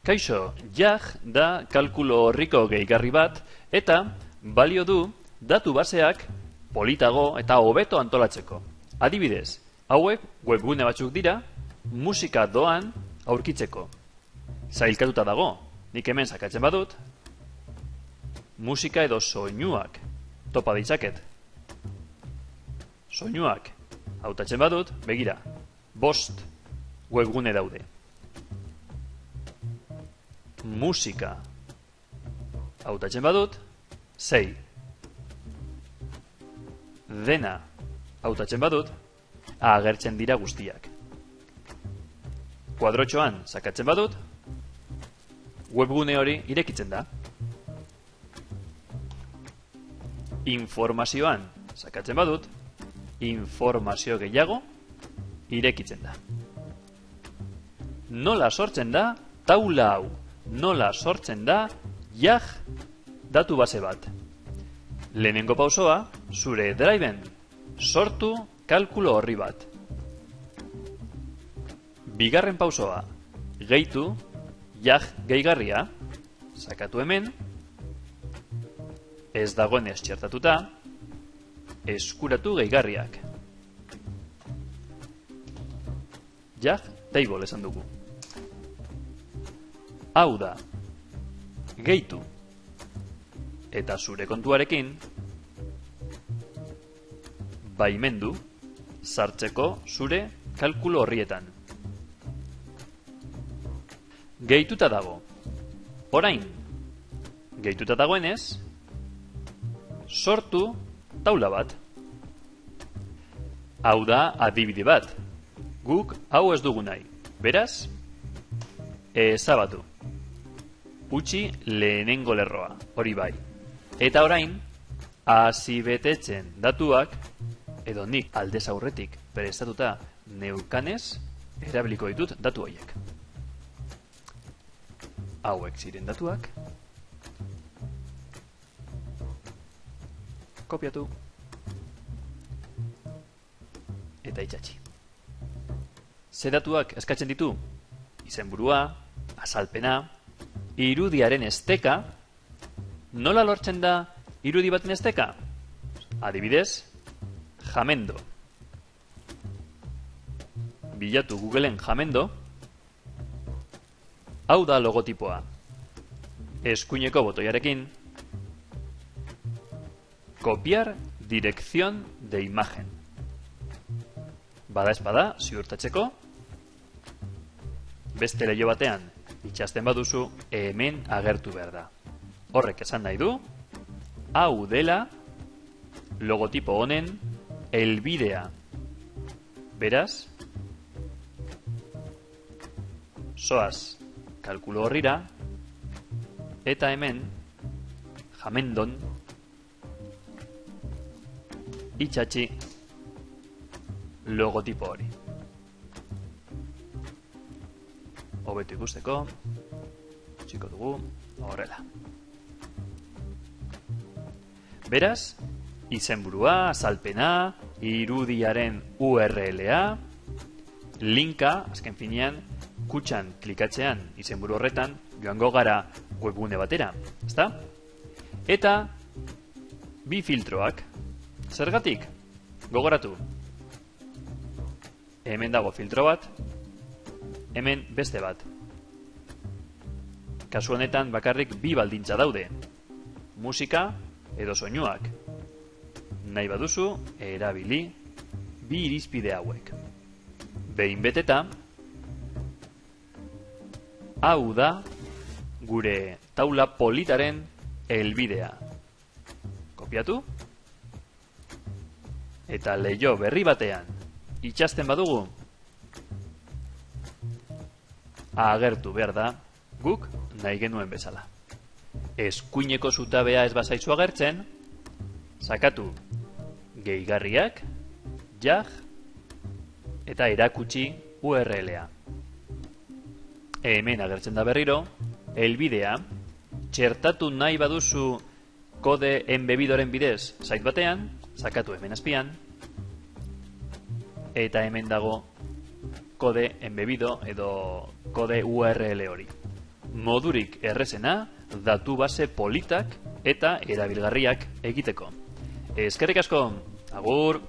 Kaixo, JAG da kalkulo horriko gehigarri bat eta balio du datu baseak politago eta hobeto antolatzeko. Adibidez, hauek webgune batzuk dira musika doan aurkitzeko. Zailkatuta dago, nik hemen sakatzen badut, musika edo soinuak topa ditzaket. Soinuak hautatzen badut, begira, 5 webgune daude. Musika hautatzen badut, 6. Dena hautatzen badut, agertzen dira guztiak. Kuadrotxoan sakatzen badut, webgune hori irekitzen da. Informazioan sakatzen badut, informazio gehiago irekitzen da. Nola sortzen da taula hau? Nola sortzen da JAG datu base bat? Lehenengo pausoa, zure driven sortu kalkulo horri bat. Bigarren pausoa, gehitu JAG gehigarria, sakatu hemen, ez dagoenez txertatuta, eskuratu gehigarriak. JAG table esan dugu. Hau da, gehitu, eta zure kontuarekin, baimendu sartzeko zure kalkulo horrietan. Gehituta dago. Orain, gehituta dagoenez, sortu taula bat. Hau da adibide bat. Guk hau ez dugu nahi. Beraz, ezabatu. Utzi lehenengo lerroa, hori bai. Eta orain, hasi betetzen datuak, edo nik aldez aurretik prestatuta neukanez, erabiliko ditut datu horiek. Hauek ziren datuak. Kopiatu. Eta itxatxi. Ze datuak eskatzen ditu? Izenburua, azalpena, irudiaren esteka. Nola lortzen da irudi baten esteka? Adibidez, jamendo. Bilatu Googleen jamendo. Hau da logotipoa. Eskuineko botoiarekin. Copiar dirección de imagen. Bada espada, ziurtatzeko. Beste leiho batean, itxasten baduzu, hemen agertu behar da. Horrek esan nahi du, hau dela logotipo honen helbidea. Beraz, zoaz kalkulo horrira, eta hemen jamendon itxatxi logotipo hori. Hobeto ikusteko, txiko dugu, horrela. Beraz, izenburua, azalpena, irudiaren URL-a, linka, azken finean, kutxan klikatzean izenburu horretan, joango gara webgune batera, ezta? Eta, bi filtroak. Zergatik? Gogoratu. Hemen dago filtro bat, hemen beste bat. Kasu honetan bakarrik bi baldintza daude. Musika edo soinuak. Nahi baduzu, erabili bi irizpide hauek. Behin beteta, hau da gure taula politaren helbidea. Kopiatu. Eta leiho berri batean itxasten badugu, agertu behar da guk nahi genuen bezala. Eskuineko zutabea ez bazaizu agertzen, sakatu gehigarriak, JAG, eta erakutsi URL-a. Hemen agertzen da berriro, helbidea, txertatu nahi baduzu kode enbebidoren bidez site batean, sakatu hemen azpian, eta hemen dago kode enbebido edo kode URL hori. modurik errezena datu base politak eta erabilgarriak egiteko. Eskerrik asko, agur!